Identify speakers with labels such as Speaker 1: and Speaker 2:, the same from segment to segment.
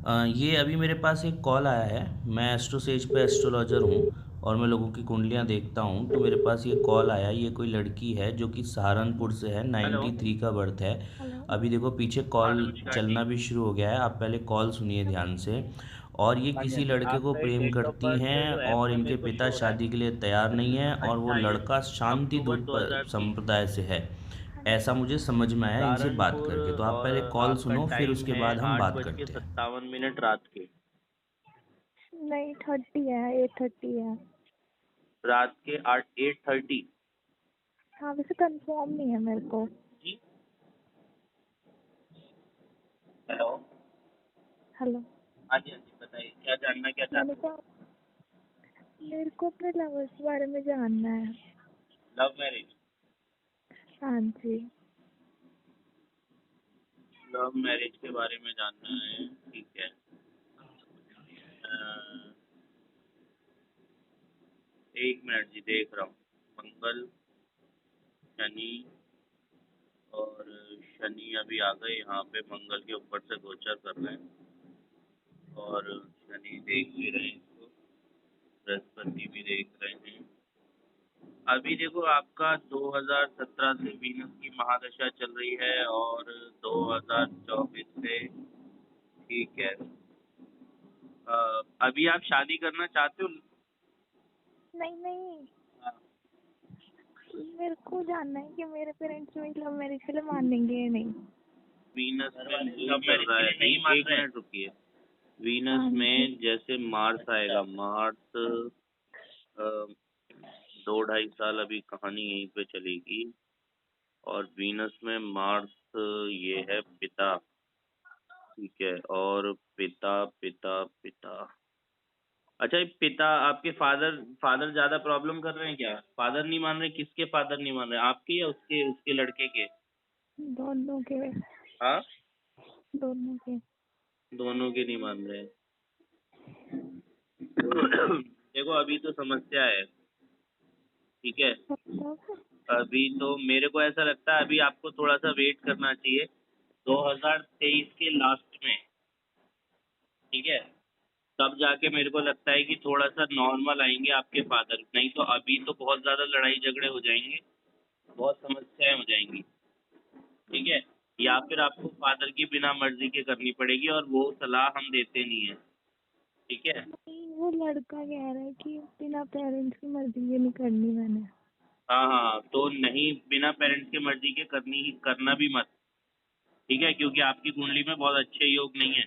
Speaker 1: ये अभी मेरे पास एक कॉल आया है। मैं एस्ट्रोसेज पे एस्ट्रोलॉजर हूँ और मैं लोगों की कुंडलियाँ देखता हूँ। तो मेरे पास ये कॉल आया, ये कोई लड़की है जो कि सहारनपुर से है,
Speaker 2: हेलो।
Speaker 1: 93 का बर्थ है।
Speaker 2: हेलो।
Speaker 1: अभी देखो पीछे
Speaker 2: हाँ,
Speaker 1: कॉल
Speaker 2: नमस्कार जी।
Speaker 1: चलना भी शुरू हो गया है, आप पहले कॉल सुनिए ध्यान से। और ये
Speaker 2: हाँ जी, हाँ
Speaker 1: किसी
Speaker 2: जी।
Speaker 1: लड़के को
Speaker 2: आपका एक
Speaker 1: प्रेम
Speaker 2: डेट ऑफ
Speaker 1: करती
Speaker 2: बर्थ
Speaker 1: हैं
Speaker 2: जो ऐप
Speaker 1: और
Speaker 2: में
Speaker 1: इनके
Speaker 2: मेरे को
Speaker 1: पिता
Speaker 2: शो हो रहा है,
Speaker 1: शादी के लिए तैयार नहीं है और वो
Speaker 2: 28
Speaker 1: लड़का शांति
Speaker 2: अक्टूबर
Speaker 1: दूत
Speaker 2: 2020,
Speaker 1: संप्रदाय से है। ऐसा मुझे समझ में आया इनसे बात
Speaker 2: सहारनपुर।
Speaker 1: करके। तो आप
Speaker 2: और
Speaker 1: पहले कॉल
Speaker 2: आपका
Speaker 1: सुनो, फिर
Speaker 2: टाइम
Speaker 1: उसके
Speaker 2: है
Speaker 1: बाद हम
Speaker 2: आठ
Speaker 1: बात
Speaker 2: बज के
Speaker 1: करते हैं।
Speaker 2: सत्तावन मिनट रात के।
Speaker 3: नहीं 30 है, 8:30 है।
Speaker 2: रात के 8:30।
Speaker 3: हाँ वैसे कंफर्म नहीं है मेरे को।
Speaker 2: जी। हेलो।
Speaker 3: हेलो।
Speaker 2: हाँ जी, हाँ जी, बताइए क्या जानना, क्या
Speaker 3: मैंने
Speaker 2: चाहते
Speaker 3: कहा मेरे को अपने लवर्स के बारे में जानना है।
Speaker 2: हो? Love marriage.
Speaker 3: हाँ जी।
Speaker 2: लव मैरिज के बारे में जानना है, ठीक है। अ, एक मिनट जी, देख रहा हूँ। मंगल, शनि, और शनि अभी आ गए यहाँ पे, मंगल के ऊपर से गोचर कर रहे हैं। और शनि देख भी रहे हैं इसको, बृहस्पति भी देख रहे हैं। अभी देखो आपका 2017 से वीनस की महादशा चल रही है और 2024 से, ठीक है। अभी आप शादी करना चाहते हो?
Speaker 3: नहीं नहीं,
Speaker 2: हाँ।
Speaker 3: मेरे को जानना है कि मेरे पेरेंट्स मेरी लव मैरिज के लिए मानेंगे या नहीं।
Speaker 2: वीनस में मून चल रहा है अभी, एक मिनट रुकिए। वीनस
Speaker 3: हाँ जी।
Speaker 2: में जैसे मार्स आएगा, मार्स 2-2.5 साल अभी कहानी यहीं पे चलेगी। और वीनस में मार्स, ये है पिता, ठीक है। और पिता पिता पिता, अच्छा ये पिता आपके फादर, फादर ज्यादा प्रॉब्लम कर रहे हैं क्या? फादर नहीं मान रहे? किसके फादर नहीं मान रहे, आपके या उसके उसके लड़के के?
Speaker 3: दोनों के।
Speaker 2: हाँ,
Speaker 3: दोनों के।
Speaker 2: दोनों के नहीं मान रहे। देखो अभी तो समस्या है, ठीक है।
Speaker 3: मतलब
Speaker 2: अभी तो मेरे को ऐसा लगता है अभी आपको थोड़ा सा वेट करना चाहिए 2023 के लास्ट में, ठीक है। तब जाके मेरे को लगता है कि थोड़ा सा नॉर्मल आएंगे आपके फादर, नहीं तो अभी तो बहुत ज्यादा लड़ाई झगड़े हो जाएंगे, बहुत समस्याएं हो जाएंगी, ठीक है। या फिर आपको फादर की बिना मर्जी के करनी पड़ेगी और वो सलाह हम देते नहीं है, ठीक है।
Speaker 3: नहीं, वो लड़का कह रहा है कि बिना पेरेंट्स की मर्जी ये नहीं करनी मैंने।
Speaker 2: हाँ हाँ, तो नहीं, बिना पेरेंट्स की मर्जी के करनी ही करना भी मत, ठीक है, क्योंकि आपकी कुंडली में बहुत अच्छे योग नहीं है।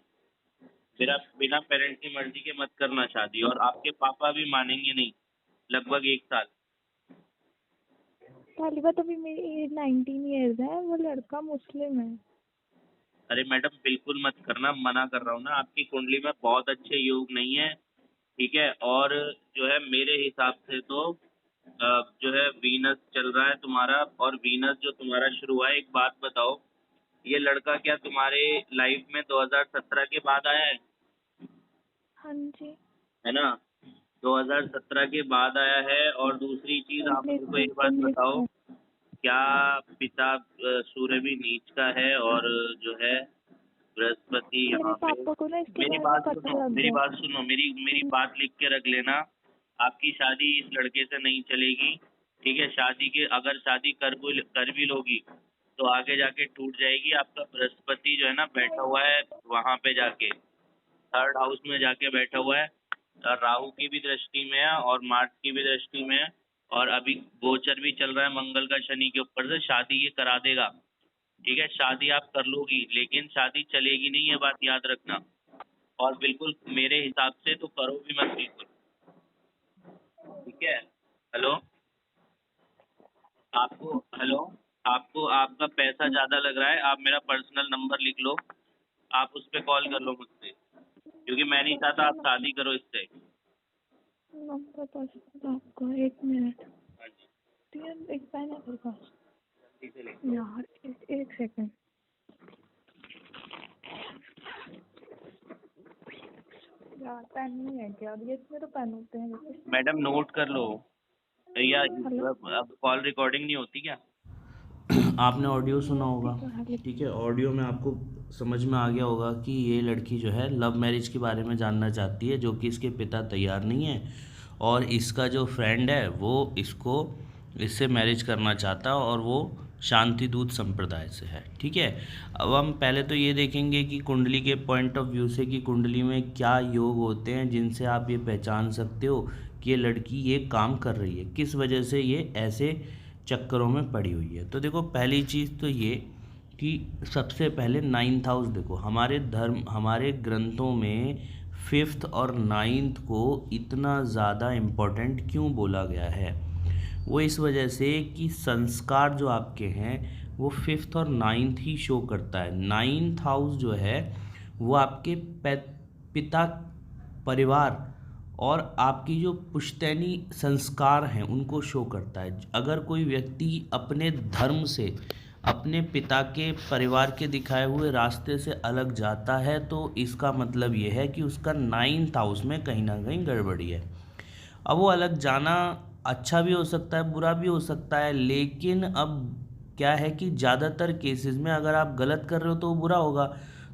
Speaker 2: बिना बिना पेरेंट्स की मर्जी के मत करना शादी, और आपके पापा भी मानेंगे नहीं लगभग 1 साल।
Speaker 3: पहली बात, अभी मेरी एज 19 ईयर्स है, वो लड़का मुस्लिम है।
Speaker 2: अरे मैडम बिल्कुल मत करना, मना कर रहा हूँ ना, आपकी कुंडली में बहुत अच्छे योग नहीं है, ठीक है। और जो है मेरे हिसाब से तो जो है वीनस चल रहा है तुम्हारा, और वीनस जो तुम्हारा शुरू हुआ है, एक बात बताओ, ये लड़का क्या तुम्हारे लाइफ में 2017 के बाद आया
Speaker 3: हाँ जी।
Speaker 2: है ना? 2017 के बाद आया है। और दूसरी चीज आप
Speaker 3: उन्नीस
Speaker 2: मेरे को
Speaker 3: में
Speaker 2: एक बात
Speaker 3: उन्नीस
Speaker 2: बताओ,
Speaker 3: में
Speaker 2: क्या पिता सूर्य भी नीच का है, और जो है बृहस्पति
Speaker 3: मेरे
Speaker 2: यहाँ पे।
Speaker 3: पापा को ना इसके
Speaker 2: मेरी
Speaker 3: बारे में
Speaker 2: बात
Speaker 3: पता
Speaker 2: सुनो,
Speaker 3: लग
Speaker 2: मेरी
Speaker 3: गया।
Speaker 2: बात सुनो, मेरी मेरी बात लिख के रख लेना। आपकी शादी इस लड़के से नहीं चलेगी, ठीक है। शादी के अगर शादी कर भी लोगी तो आगे जाके टूट जाएगी। आपका बृहस्पति जो है ना बैठा हुआ है वहां पे जाके, थर्ड हाउस में जाके बैठा हुआ है। राहु की भी दृष्टि में है और मार्स की भी दृष्टि में है। और अभी गोचर भी चल रहा है मंगल का शनि के ऊपर से, शादी ये करा देगा, ठीक है। शादी आप कर लोगी, लेकिन शादी चलेगी नहीं, ये बात याद रखना। और बिल्कुल मेरे हिसाब से तो करो भी मत बिल्कुल, ठीक है। हेलो, आपको, हेलो, आपको आपका पैसा ज्यादा लग रहा है, आप मेरा पर्सनल नंबर लिख लो, आप उस पर कॉल कर लो मुझसे, क्योंकि मैं नहीं चाहता आप शादी करो इससे।
Speaker 3: नंबर पास आपका, 1 मिनट।
Speaker 2: हाँ जी,
Speaker 3: एक पेन है मेरे पास।
Speaker 2: जल्दी से लिख लो।
Speaker 3: यार एक सेकंड। यार पेन नहीं है क्या? ये इसमें तो पेन होते हैं जैसे।
Speaker 2: मैडम नोट कर लो, या
Speaker 3: हेलो।
Speaker 2: अब कॉल रिकॉर्डिंग नहीं होती क्या?
Speaker 1: आपने ऑडियो सुना होगा,
Speaker 3: तो हाल
Speaker 1: ठीक है। ऑडियो में आपको समझ में आ गया होगा कि ये लड़की जो है लव मैरिज के बारे में जानना चाहती है, जो कि इसके पिता तैयार नहीं है, और इसका जो फ्रेंड है वो इससे मैरिज करना चाहता है, और वो शांति दूत संप्रदाय से है, ठीक है। अब हम पहले तो ये देखेंगे कि कुंडली के पॉइंट ऑफ व्यू से कि कुंडली में क्या योग होते हैं जिनसे आप ये पहचान सकते हो कि ये लड़की ये काम कर रही है, किस वजह से ये ऐसे चक्करों में पड़ी हुई है। तो देखो, पहली चीज़ तो ये कि सबसे पहले 9th हाउस देखो, हमारे ग्रंथों में 5th और 9th को इतना ज़्यादा इम्पोर्टेंट क्यों बोला गया है? वो इस वजह से कि संस्कार जो आपके हैं वो 5th और 9th ही शो करता है। 9th हाउस जो है वो आपके पिता, परिवार और आपकी जो पुश्तैनी संस्कार हैं उनको शो करता है। अगर कोई व्यक्ति अपने धर्म से, अपने पिता के परिवार के दिखाए हुए रास्ते से अलग जाता है, तो इसका मतलब ये है कि उसका 9th हाउस में कहीं ना कहीं गड़बड़ी है। अब वो अलग जाना अच्छा भी हो सकता है, बुरा भी हो सकता है, लेकिन अब क्या है कि ज़्यादातर केसेस में अगर आप गलत कर रहे हो तो वो बुरा होगा।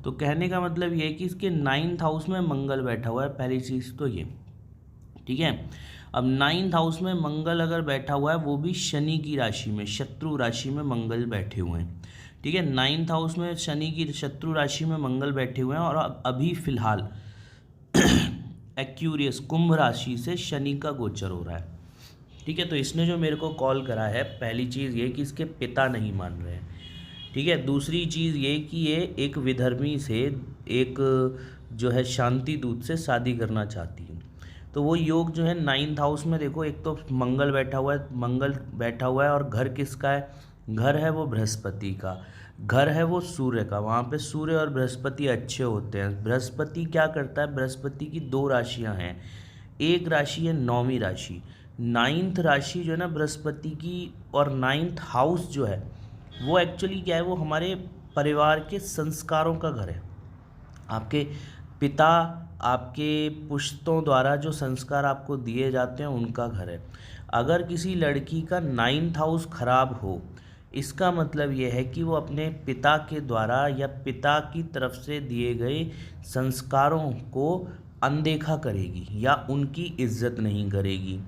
Speaker 1: तो कहने का मतलब ये है कि इसके 9th हाउस में मंगल बैठा हुआ है, पहली चीज़ तो ये, ठीक है। अब 9th हाउस में मंगल अगर बैठा हुआ है, वो भी शनि की राशि में, शत्रु राशि में मंगल बैठे हुए हैं, ठीक है। 9th हाउस में शनि की शत्रु राशि में मंगल बैठे हुए हैं, और अभी फिलहाल एक्यूरियस कुंभ राशि से शनि का गोचर हो रहा है, ठीक है। तो इसने जो मेरे को कॉल करा है, पहली चीज़ ये कि इसके पिता नहीं मान रहे हैं, ठीक है। दूसरी चीज़ ये कि ये एक विधर्मी से, एक जो है शांति दूत से शादी करना चाहती है। तो वो योग जो है 9th हाउस में देखो, एक तो मंगल बैठा हुआ है, और घर किसका है? घर है वो बृहस्पति का, घर है वो सूर्य का। वहाँ पे सूर्य और बृहस्पति अच्छे होते हैं। बृहस्पति क्या करता है? बृहस्पति की 2 राशियाँ हैं, एक राशि है 9वीं राशि, 9th राशि जो है ना बृहस्पति की, और 9th हाउस जो है वो एक्चुअली क्या है? वो हमारे परिवार के संस्कारों का घर है। आपके पिता, आपके पुश्तों द्वारा जो संस्कार आपको दिए जाते हैं उनका घर है। अगर किसी लड़की का 9th हाउस खराब हो, इसका मतलब ये है कि वो अपने पिता के द्वारा या पिता की तरफ से दिए गए संस्कारों को अनदेखा करेगी या उनकी इज्जत नहीं करेगी,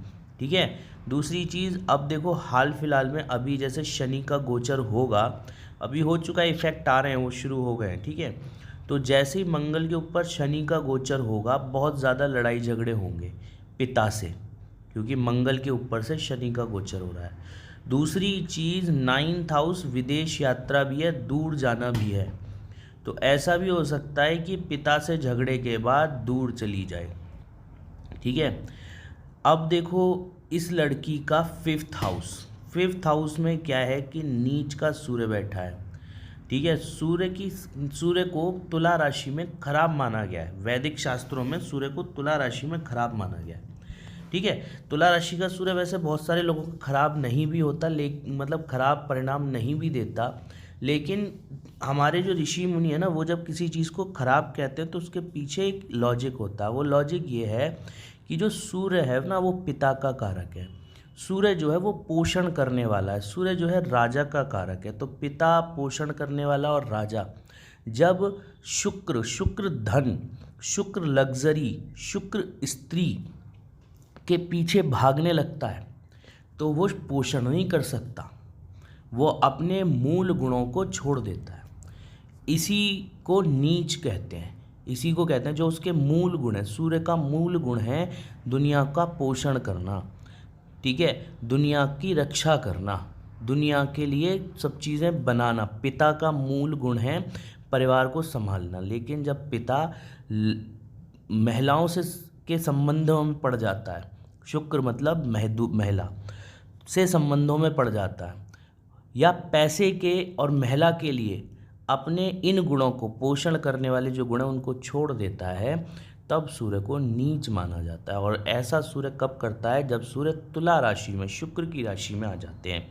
Speaker 1: ठीक है। दूसरी चीज़, अब देखो हाल फिलहाल में अभी जैसे शनि का गोचर होगा, अभी हो चुका है, इफेक्ट आ रहे हैं, वो शुरू हो गए हैं, ठीक है। तो जैसे ही मंगल के ऊपर शनि का गोचर होगा, बहुत ज़्यादा लड़ाई झगड़े होंगे पिता से, क्योंकि मंगल के ऊपर से शनि का गोचर हो रहा है। दूसरी चीज़, 9th हाउस विदेश यात्रा भी है, दूर जाना भी है। तो ऐसा भी हो सकता है कि पिता से झगड़े के बाद दूर चली जाए, ठीक है। अब देखो इस लड़की का 5th हाउस में क्या है कि नीच का सूर्य बैठा है, ठीक है। सूर्य को तुला राशि में खराब माना गया है। वैदिक शास्त्रों में सूर्य को तुला राशि में खराब माना गया है, ठीक है। तुला राशि का सूर्य वैसे बहुत सारे लोगों को खराब नहीं भी होता, मतलब खराब परिणाम नहीं भी देता, लेकिन हमारे जो ऋषि मुनि है ना, वो जब किसी चीज़ को खराब कहते हैं तो उसके पीछे एक लॉजिक होता है। वो लॉजिक ये है कि जो सूर्य है ना, वो पिता का कारक है। सूर्य जो है वो पोषण करने वाला है, सूर्य जो है राजा का कारक है। तो पिता, पोषण करने वाला और राजा, जब शुक्र धन, शुक्र लग्जरी, शुक्र स्त्री के पीछे भागने लगता है, तो वो पोषण नहीं कर सकता, वो अपने मूल गुणों को छोड़ देता है। इसी को नीच कहते हैं, इसी को कहते हैं जो उसके मूल गुण है। सूर्य का मूल गुण है दुनिया का पोषण करना, ठीक है, दुनिया की रक्षा करना, दुनिया के लिए सब चीज़ें बनाना। पिता का मूल गुण है परिवार को संभालना। लेकिन जब पिता महिलाओं से के संबंधों में पड़ जाता है, शुक्र मतलब महिला से संबंधों में पड़ जाता है, या पैसे के और महिला के लिए अपने इन गुणों को, पोषण करने वाले जो गुण हैं उनको छोड़ देता है, तब सूर्य को नीच माना जाता है। और ऐसा सूर्य कब करता है? जब सूर्य तुला राशि में, शुक्र की राशि में आ जाते हैं।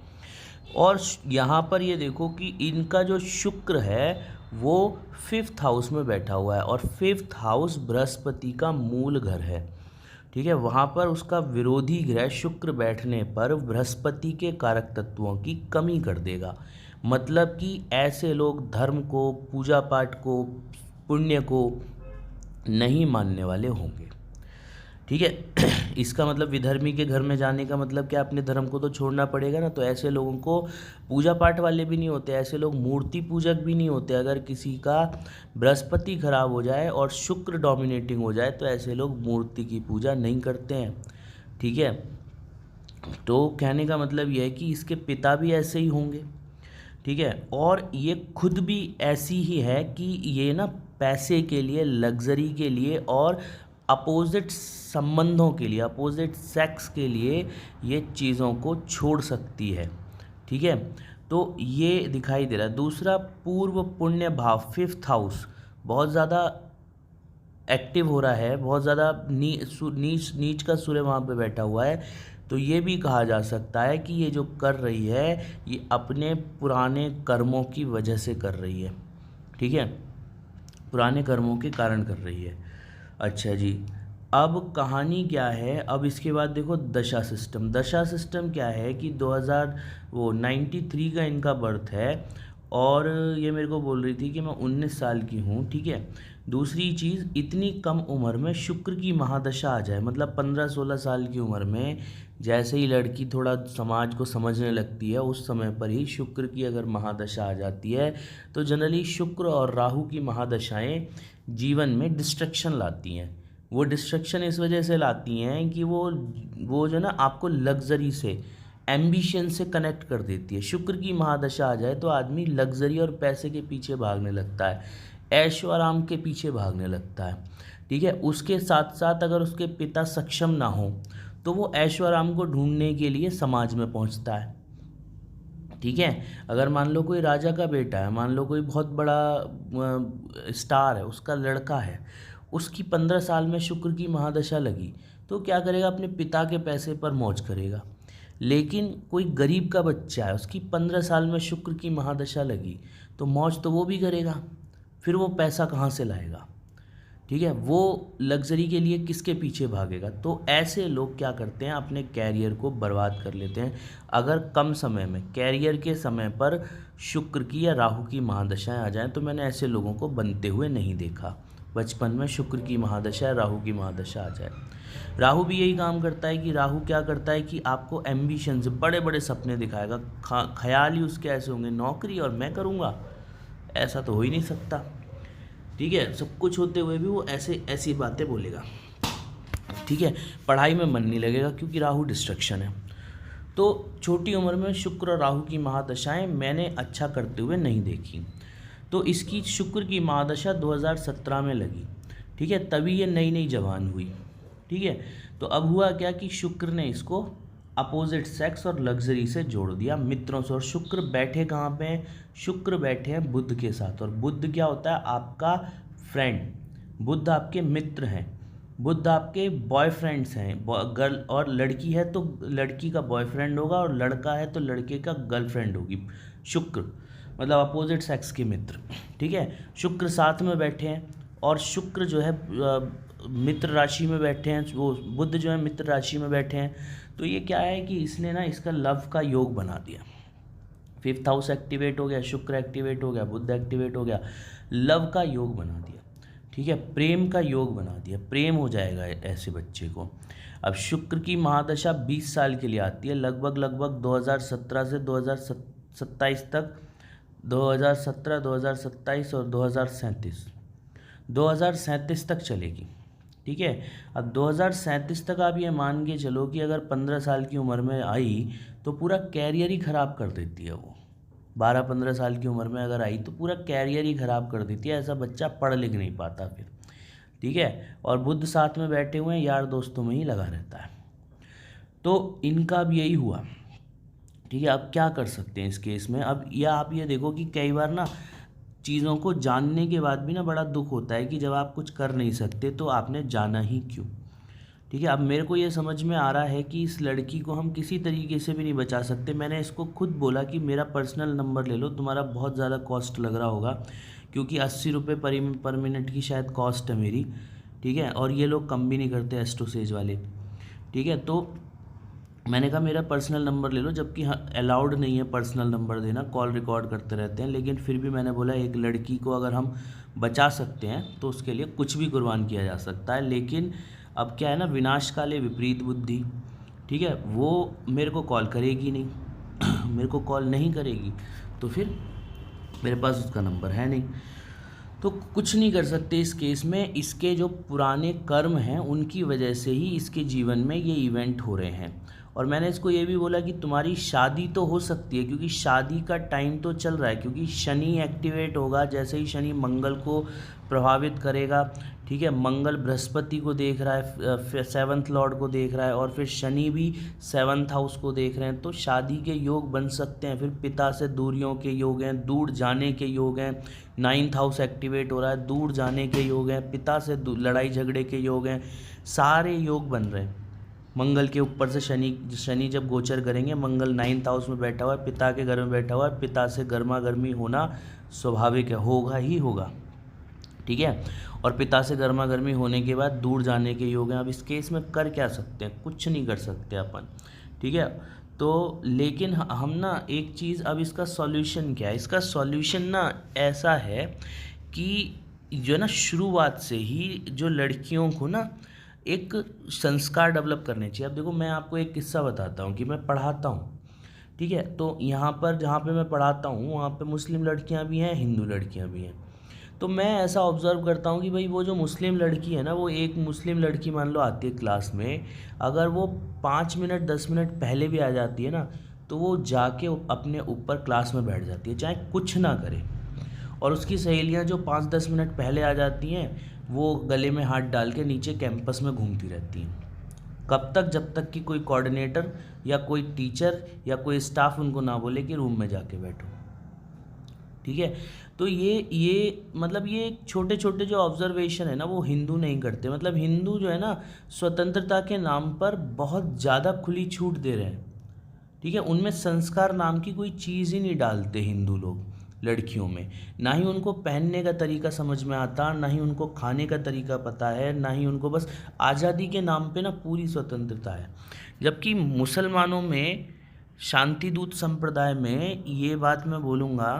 Speaker 1: और यहाँ पर ये देखो कि इनका जो शुक्र है वो 5th हाउस में बैठा हुआ है, और 5th हाउस बृहस्पति का मूल घर है, ठीक है। वहाँ पर उसका विरोधी ग्रह शुक्र बैठने पर बृहस्पति के कारक तत्वों की कमी कर देगा। मतलब कि ऐसे लोग धर्म को, पूजा पाठ को, पुण्य को नहीं मानने वाले होंगे। ठीक है। इसका मतलब विधर्मी के घर में जाने का मतलब क्या, अपने धर्म को तो छोड़ना पड़ेगा ना। तो ऐसे लोगों को पूजा पाठ वाले भी नहीं होते, ऐसे लोग मूर्ति पूजक भी नहीं होते। अगर किसी का बृहस्पति खराब हो जाए और शुक्र डोमिनेटिंग हो जाए तो ऐसे लोग मूर्ति की पूजा नहीं करते हैं। ठीक है। तो कहने का मतलब यह है कि इसके पिता भी ऐसे ही होंगे। ठीक है। और ये खुद भी ऐसी ही है कि ये ना पैसे के लिए, लग्जरी के लिए और अपोजिट संबंधों के लिए, अपोजिट सेक्स के लिए ये चीज़ों को छोड़ सकती है। ठीक है। तो ये दिखाई दे रहा है। दूसरा, पूर्व पुण्य भाव, 5th हाउस बहुत ज़्यादा एक्टिव हो रहा है, बहुत ज़्यादा नीच का सूर्य वहाँ पे बैठा हुआ है। तो ये भी कहा जा सकता है कि ये जो कर रही है ये अपने पुराने कर्मों की वजह से कर रही है। ठीक है, पुराने कर्मों के कारण कर रही है। अच्छा जी, अब कहानी क्या है। अब इसके बाद देखो दशा सिस्टम। दशा सिस्टम क्या है कि 93 का इनका बर्थ है और ये मेरे को बोल रही थी कि मैं 19 साल की हूँ। ठीक है। दूसरी चीज़, इतनी कम उम्र में शुक्र की महादशा आ जाए, मतलब 15-16 साल की उम्र में जैसे ही लड़की थोड़ा समाज को समझने लगती है उस समय पर ही शुक्र की अगर महादशा आ जाती है तो जनरली शुक्र और राहु की महादशाएं जीवन में डिस्ट्रक्शन लाती हैं। वो डिस्ट्रक्शन इस वजह से लाती हैं कि वो जो ना आपको लग्जरी से, एम्बिशन से कनेक्ट कर देती है। शुक्र की महादशा आ जाए तो आदमी लग्जरी और पैसे के पीछे भागने लगता है, ऐशो आराम के पीछे भागने लगता है। ठीक है। उसके साथ साथ अगर उसके पिता सक्षम ना हो तो वो ऐशो आराम को ढूंढने के लिए समाज में पहुंचता है। ठीक है। अगर मान लो कोई राजा का बेटा है, मान लो कोई बहुत बड़ा स्टार है, उसका लड़का है, उसकी 15 साल में शुक्र की महादशा लगी तो क्या करेगा, अपने पिता के पैसे पर मौज करेगा। लेकिन कोई गरीब का बच्चा है, उसकी 15 साल में शुक्र की महादशा लगी तो मौज तो वो भी करेगा, फिर वो पैसा कहाँ से लाएगा। ठीक है। वो लग्जरी के लिए किसके पीछे भागेगा। तो ऐसे लोग क्या करते हैं, अपने कैरियर को बर्बाद कर लेते हैं अगर कम समय में, कैरियर के समय पर शुक्र की या राहु की महादशाएं आ जाएं। तो मैंने ऐसे लोगों को बनते हुए नहीं देखा बचपन में शुक्र की महादशा या राहु की महादशा आ जाए। राहु भी यही काम करता है कि राहु क्या करता है कि आपको एम्बिशंस, बड़े बड़े सपने दिखाएगा। ख्याल ही उसके ऐसे होंगे, नौकरी और मैं करूँगा, ऐसा तो हो ही नहीं सकता। ठीक है। सब कुछ होते हुए भी वो ऐसी बातें बोलेगा। ठीक है। पढ़ाई में मन नहीं लगेगा क्योंकि राहु डिस्ट्रक्शन है। तो छोटी उम्र में शुक्र और राहु की महादशाएं मैंने अच्छा करते हुए नहीं देखी। तो इसकी शुक्र की महादशा 2017 में लगी। ठीक है। तभी ये नई नई जवान हुई। ठीक है। तो अब हुआ क्या कि शुक्र ने इसको अपोजिट सेक्स और लग्जरी से जोड़ दिया, मित्रों से। और शुक्र बैठे कहाँ पे हैं, शुक्र बैठे हैं बुध के साथ। और बुध क्या होता है, आपका फ्रेंड। बुध आपके मित्र हैं, बुध आपके बॉयफ्रेंड्स हैं। गर्ल और लड़की है तो लड़की का बॉयफ्रेंड होगा, और लड़का है तो लड़के का गर्लफ्रेंड होगी। शुक्र मतलब अपोजिट सेक्स के मित्र। ठीक है। शुक्र साथ में बैठे हैं और शुक्र जो है मित्र राशि में बैठे हैं, वो बुध जो है मित्र राशि में बैठे हैं। तो ये क्या है कि इसने ना इसका लव का योग बना दिया। 5th हाउस एक्टिवेट हो गया, शुक्र एक्टिवेट हो गया, बुध एक्टिवेट हो गया, लव का योग बना दिया। ठीक है। प्रेम का योग बना दिया, प्रेम हो जाएगा ऐसे बच्चे को। अब शुक्र की महादशा 20 साल के लिए आती है, लगभग 2017 से 2027 तक, 2017, 2027 और 2037 तक चलेगी। ठीक है। अब 2037 तक आप ये मान के चलो कि अगर 15 साल की उम्र में आई तो पूरा कैरियर ही ख़राब कर देती है वो। 12-15 साल की उम्र में अगर आई तो पूरा कैरियर ही ख़राब कर देती है। ऐसा बच्चा पढ़ लिख नहीं पाता फिर। ठीक है। और बुध साथ में बैठे हुए हैं, यार दोस्तों में ही लगा रहता है। तो इनका अब यही हुआ। ठीक है। अब क्या कर सकते हैं इस केस में। अब या आप ये देखो कि कई बार ना चीज़ों को जानने के बाद भी ना बड़ा दुख होता है कि जब आप कुछ कर नहीं सकते तो आपने जाना ही क्यों। ठीक है। अब मेरे को ये समझ में आ रहा है कि इस लड़की को हम किसी तरीके से भी नहीं बचा सकते। मैंने इसको खुद बोला कि मेरा पर्सनल नंबर ले लो, तुम्हारा बहुत ज़्यादा कॉस्ट लग रहा होगा, क्योंकि 80 रुपये पर मिनट की शायद कॉस्ट है मेरी। ठीक है। और ये लोग कम भी नहीं करते एस्ट्रोसेज वाले। ठीक है। तो मैंने कहा मेरा पर्सनल नंबर ले लो, जबकि हाँ अलाउड नहीं है पर्सनल नंबर देना, कॉल रिकॉर्ड करते रहते हैं, लेकिन फिर भी मैंने बोला एक लड़की को अगर हम बचा सकते हैं तो उसके लिए कुछ भी कुर्बान किया जा सकता है। लेकिन अब क्या है ना, विनाश काले विपरीत बुद्धि, ठीक है, वो मेरे को कॉल करेगी नहीं मेरे को कॉल नहीं करेगी तो फिर मेरे पास उसका नंबर है नहीं, तो कुछ नहीं कर सकते इस केस में। इसके जो पुराने कर्म हैं उनकी वजह से ही इसके जीवन में ये इवेंट हो रहे हैं। और मैंने इसको ये भी बोला कि तुम्हारी शादी तो हो सकती है, क्योंकि शादी का टाइम तो चल रहा है, क्योंकि शनि एक्टिवेट होगा, जैसे ही शनि मंगल को प्रभावित करेगा, ठीक है, मंगल बृहस्पति को देख रहा है, फिर 7th लॉर्ड को देख रहा है, और फिर शनि भी 7th हाउस को देख रहे हैं, तो शादी के योग बन सकते हैं। फिर पिता से दूरियों के योग हैं, दूर जाने के योग हैं, 9th हाउस एक्टिवेट हो रहा है, दूर जाने के योग हैं, पिता से लड़ाई झगड़े के योग हैं, सारे योग बन रहे हैं। मंगल के ऊपर से शनि जब गोचर करेंगे, मंगल 9th हाउस में बैठा हुआ है, पिता के घर में बैठा हुआ है, पिता से गर्मा गर्मी होना स्वाभाविक है, होगा ही होगा, ठीक है। और पिता से गर्मा गर्मी होने के बाद दूर जाने के योग हैं। अब इस केस में कर क्या सकते हैं, कुछ नहीं कर सकते अपन, ठीक है। तो लेकिन हम ना एक चीज़, अब इसका सॉल्यूशन क्या है, इसका सॉल्यूशन ना ऐसा है कि जो है ना, शुरुआत से ही जो लड़कियों को ना एक संस्कार डेवलप करने चाहिए। अब देखो मैं आपको एक किस्सा बताता हूँ कि मैं पढ़ाता हूँ, ठीक है, तो यहाँ पर जहाँ पे मैं पढ़ाता हूँ वहाँ पे मुस्लिम लड़कियाँ भी हैं, हिंदू लड़कियाँ भी हैं। तो मैं ऐसा ऑब्ज़र्व करता हूँ कि भाई वो जो मुस्लिम लड़की है ना, वो एक मुस्लिम लड़की मान लो आती है क्लास में, अगर वो 5 मिनट 10 मिनट पहले भी आ जाती है ना, तो वो जाके अपने ऊपर क्लास में बैठ जाती है, चाहे कुछ ना करे। और उसकी सहेलियाँ जो 5-10 मिनट पहले आ जाती हैं, वो गले में हाथ डाल के नीचे कैंपस में घूमती रहती हैं। कब तक, जब तक कि कोई कोऑर्डिनेटर या कोई टीचर या कोई स्टाफ उनको ना बोले कि रूम में जाके बैठो, ठीक है। तो ये मतलब ये छोटे छोटे जो ऑब्जर्वेशन है ना, वो हिंदू नहीं करते। मतलब हिंदू जो है ना, स्वतंत्रता के नाम पर बहुत ज़्यादा खुली छूट दे रहे हैं, ठीक है। उनमें संस्कार नाम की कोई चीज़ ही नहीं डालते हिंदू लोग लड़कियों में। ना ही उनको पहनने का तरीका समझ में आता, ना ही उनको खाने का तरीका पता है, ना ही उनको, बस आज़ादी के नाम पे ना पूरी स्वतंत्रता है। जबकि मुसलमानों में, शांति दूत संप्रदाय में, ये बात मैं बोलूँगा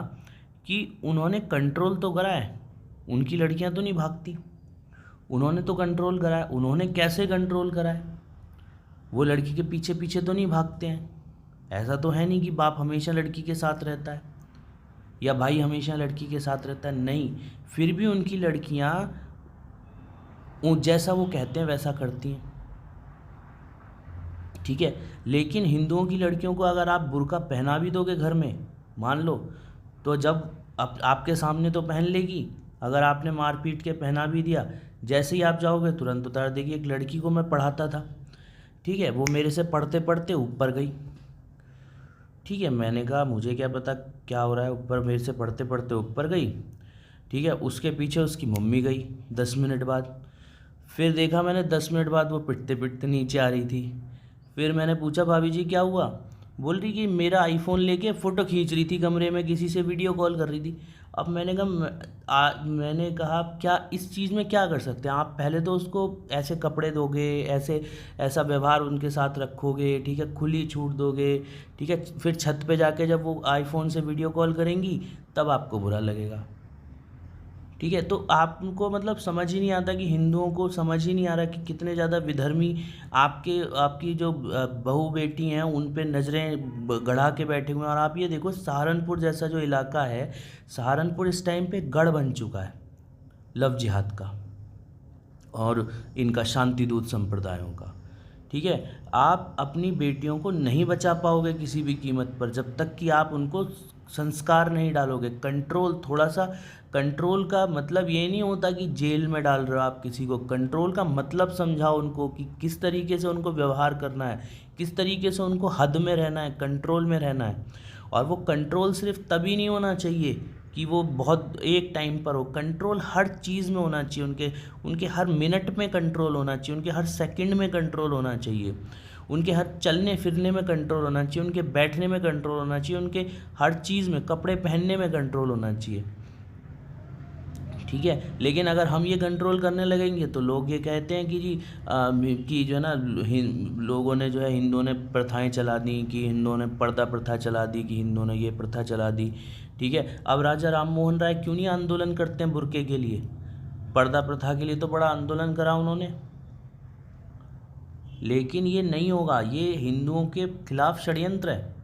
Speaker 1: कि उन्होंने कंट्रोल तो करा है, उनकी लड़कियां तो नहीं भागती, उन्होंने तो कंट्रोल करा है। उन्होंने कैसे कंट्रोल करा है, वो लड़की के पीछे पीछे तो नहीं भागते हैं। ऐसा तो है नहीं कि बाप हमेशा लड़की के साथ रहता है या भाई हमेशा लड़की के साथ रहता है, नहीं। फिर भी उनकी लड़कियां जैसा वो कहते हैं वैसा करती हैं, ठीक है। लेकिन हिंदुओं की लड़कियों को अगर आप बुर्का पहना भी दोगे घर में, मान लो, तो जब आपके सामने तो पहन लेगी, अगर आपने मार पीट के पहना भी दिया, जैसे ही आप जाओगे तुरंत उतार देगी। एक लड़की को मैं पढ़ाता था, ठीक है, वो मेरे से पढ़ते पढ़ते ऊपर गई, ठीक है। मैंने कहा मुझे क्या पता क्या हो रहा है, ऊपर मेरे से पढ़ते पढ़ते ऊपर गई, ठीक है। उसके पीछे उसकी मम्मी गई 10 मिनट बाद, फिर देखा मैंने 10 मिनट बाद वो पिटते पिटते नीचे आ रही थी। फिर मैंने पूछा भाभी जी क्या हुआ, बोल रही कि मेरा आईफोन लेके फ़ोटो खींच रही थी कमरे में, किसी से वीडियो कॉल कर रही थी। अब मैंने कहा क्या इस चीज़ में क्या कर सकते हैं आप, पहले तो उसको ऐसे कपड़े दोगे, ऐसा व्यवहार उनके साथ रखोगे, ठीक है, खुली छूट दोगे, ठीक है। फिर छत पे जाके जब वो आईफोन से वीडियो कॉल करेंगी तब आपको बुरा लगेगा, ठीक है। तो आपको मतलब समझ ही नहीं आता कि हिंदुओं को समझ ही नहीं आ रहा कि कितने ज़्यादा विधर्मी आपकी जो बहू बेटी हैं उन पे नज़रें गड़ा के बैठे हुए हैं। और आप ये देखो सहारनपुर जैसा जो इलाका है, सहारनपुर इस टाइम पे गढ़ बन चुका है लव जिहाद का और इनका शांति दूत संप्रदायों का, ठीक है। आप अपनी बेटियों को नहीं बचा पाओगे किसी भी कीमत पर जब तक कि आप उनको संस्कार नहीं डालोगे। कंट्रोल, थोड़ा सा कंट्रोल का मतलब ये नहीं होता कि जेल में डाल रहे हो आप किसी को। कंट्रोल का मतलब समझाओ उनको कि किस तरीके से उनको व्यवहार करना है, किस तरीके से उनको हद में रहना है, कंट्रोल में रहना है। और वो कंट्रोल सिर्फ तभी नहीं होना चाहिए कि वो बहुत एक टाइम पर हो, कंट्रोल हर चीज़ में होना चाहिए। उनके हर मिनट में कंट्रोल होना चाहिए, उनके हर सेकंड में कंट्रोल होना चाहिए, उनके हर चलने फिरने में कंट्रोल होना चाहिए, उनके बैठने में कंट्रोल होना चाहिए, उनके हर चीज़ में, कपड़े पहनने में कंट्रोल होना चाहिए, ठीक है। लेकिन अगर हम ये कंट्रोल करने लगेंगे तो लोग ये कहते हैं कि जी कि जो है ना लोगों ने जो है हिंदुओं ने प्रथाएं चला दी, कि हिंदुओं ने पर्दा प्रथा चला दी, कि हिंदुओं ने ये प्रथा चला दी। ठीक है, अब राजा राम मोहन राय क्यों नहीं आंदोलन करते हैं बुर्के के लिए? पर्दा प्रथा के लिए तो बड़ा आंदोलन करा उन्होंने। लेकिन ये नहीं होगा, ये हिंदुओं के खिलाफ षड्यंत्र है।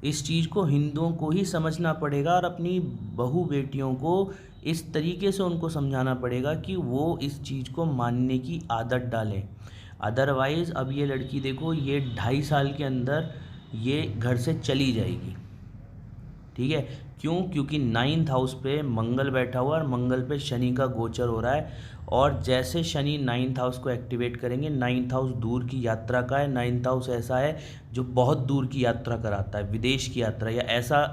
Speaker 1: इस चीज़ को हिंदुओं को ही समझना पड़ेगा और अपनी बहू बेटियों को इस तरीके से उनको समझाना पड़ेगा कि वो इस चीज़ को मानने की आदत डालें। अदरवाइज़ अब ये लड़की देखो, ये 2.5 साल के अंदर ये घर से चली जाएगी। ठीक है, क्यों? क्योंकि 9th हाउस पे मंगल बैठा हुआ है और मंगल पे शनि का गोचर हो रहा है। और जैसे शनि 9th हाउस को एक्टिवेट करेंगे, 9th हाउस दूर की यात्रा का है। 9th हाउस ऐसा है जो बहुत दूर की यात्रा कराता है, विदेश की यात्रा या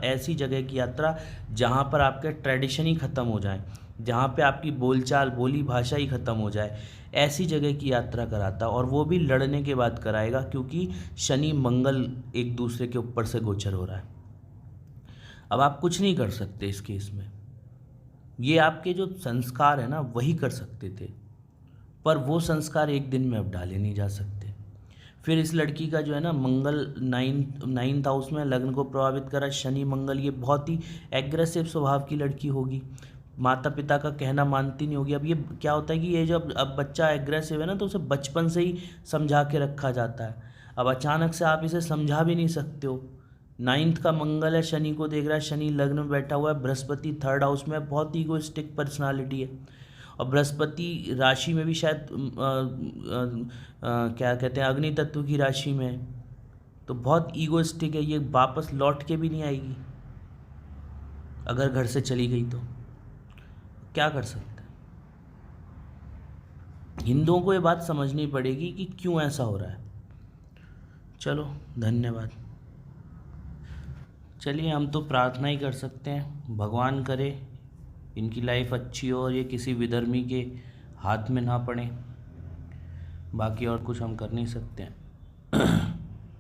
Speaker 1: ऐसी जगह की यात्रा जहाँ पर आपके ट्रेडिशन ही ख़त्म हो जाए, जहाँ पे आपकी बोलचाल बोली भाषा ही ख़त्म हो जाए, ऐसी जगह की यात्रा कराता है। और वो भी लड़ने के बाद कराएगा, क्योंकि शनि मंगल एक दूसरे के ऊपर से गोचर हो रहा है। अब आप कुछ नहीं कर सकते इस केस में। ये आपके जो संस्कार है ना वही कर सकते थे, पर वो संस्कार एक दिन में अब डाले नहीं जा सकते। फिर इस लड़की का जो है ना मंगल 9th हाउस में लग्न को प्रभावित करा, शनि मंगल, ये बहुत ही एग्रेसिव स्वभाव की लड़की होगी, माता पिता का कहना मानती नहीं होगी। अब ये क्या होता है कि ये जब अब बच्चा एग्रेसिव है ना तो उसे बचपन से ही समझा के रखा जाता है। अब अचानक से आप इसे समझा भी नहीं सकते हो। 9th का मंगल है, शनि को देख रहा है, शनि लग्न में बैठा हुआ है, बृहस्पति 3rd हाउस में, बहुत ईगोइस्टिक पर्सनालिटी है। और बृहस्पति राशि में भी शायद क्या कहते हैं, अग्नि तत्व की राशि में है, तो बहुत ईगोइस्टिक है। ये वापस लौट के भी नहीं आएगी अगर घर से चली गई तो। क्या कर सकते हैं? हिंदुओं को ये बात समझनी पड़ेगी कि क्यों ऐसा हो रहा है। चलो, धन्यवाद। चलिए, हम तो प्रार्थना ही कर सकते हैं, भगवान करे इनकी लाइफ अच्छी हो और ये किसी विधर्मी के हाथ में ना पड़े। बाकी और कुछ हम कर नहीं सकते हैं।